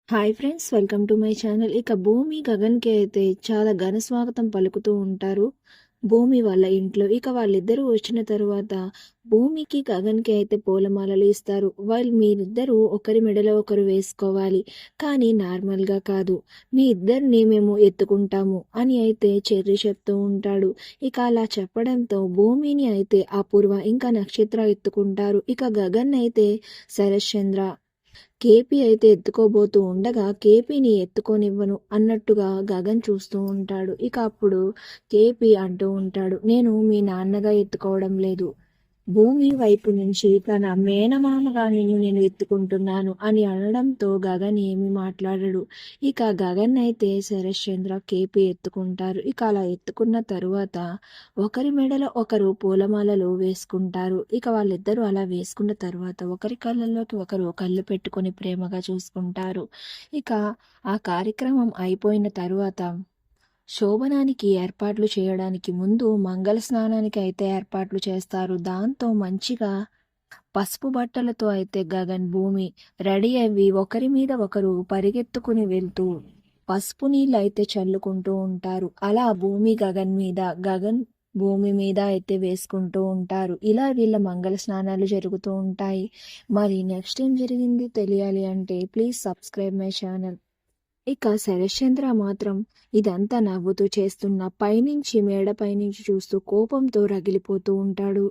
Hi friends, welcome to my channel. ఇక భూమి గగన్కి అయితే చాలా ఘన స్వాగతం పలుకుతూ ఉంటారు భూమి వాళ్ళ ఇంట్లో. ఇక వాళ్ళిద్దరూ వచ్చిన తరువాత భూమికి గగన్కి అయితే పూలమాలలు ఇస్తారు. వాళ్ళు మీరిద్దరూ ఒకరి మెడలో ఒకరు వేసుకోవాలి, కానీ నార్మల్గా కాదు, మీ ఇద్దరిని మేము ఎత్తుకుంటాము అని అయితే చెర్రి చెప్తూ ఉంటాడు. ఇక అలా చెప్పడంతో భూమిని అయితే అపూర్వ ఇంకా నక్షత్ర ఎత్తుకుంటారు. ఇక గగన్ అయితే శరశ్చంద్ర కేపీ అయితే ఎత్తుకోబోతూ ఉండగా కేపీని ఎత్తుకోనివ్వను అన్నట్టుగా గగన్ చూస్తూ ఉంటాడు. ఇక అప్పుడు కేపీ అంటూ ఉంటాడు, నేను మీ నాన్నగా ఎత్తుకోవడం లేదు, భూమి వైపు నుంచి తన మేనమామగా నేను ఎత్తుకుంటున్నాను అని అనడంతో గగన్ ఏమి మాట్లాడడు. ఇక గగన్ అయితే శరశ్చంద్ర కేపీ ఎత్తుకుంటారు. ఇక అలా ఎత్తుకున్న తరువాత ఒకరి మెడలో ఒకరు పూలమాలలు వేసుకుంటారు. ఇక వాళ్ళిద్దరూ అలా వేసుకున్న తరువాత ఒకరి కళ్ళల్లోకి ఒకరు కళ్ళు పెట్టుకొని ప్రేమగా చూసుకుంటారు. ఇక ఆ కార్యక్రమం అయిపోయిన తరువాత శోభనానికి ఏర్పాట్లు చేయడానికి ముందు మంగళ స్నానానికి అయితే ఏర్పాట్లు చేస్తారు. దాంతో మంచిగా పసుపు బట్టలతో అయితే గగన్ భూమి రెడీ అవి ఒకరి మీద ఒకరు పరిగెత్తుకుని వెళ్తూ పసుపు నీళ్ళు అయితే చల్లుకుంటూ ఉంటారు. అలా భూమి గగన్ మీద, గగన్ భూమి మీద అయితే వేసుకుంటూ ఉంటారు. ఇలా వీళ్ళ మంగళ స్నానాలు జరుగుతూ ఉంటాయి. మరి నెక్స్ట్ ఏం జరిగింది తెలియాలి అంటే ప్లీజ్ సబ్స్క్రైబ్ మై ఛానల్. ఇక శరశ్చంద్ర మాత్రం ఇదంతా నవ్వుతూ చేస్తున్న పైనుంచి మేడ పైనుంచి చూస్తూ కోపంతో రగిలిపోతూ ఉంటాడు.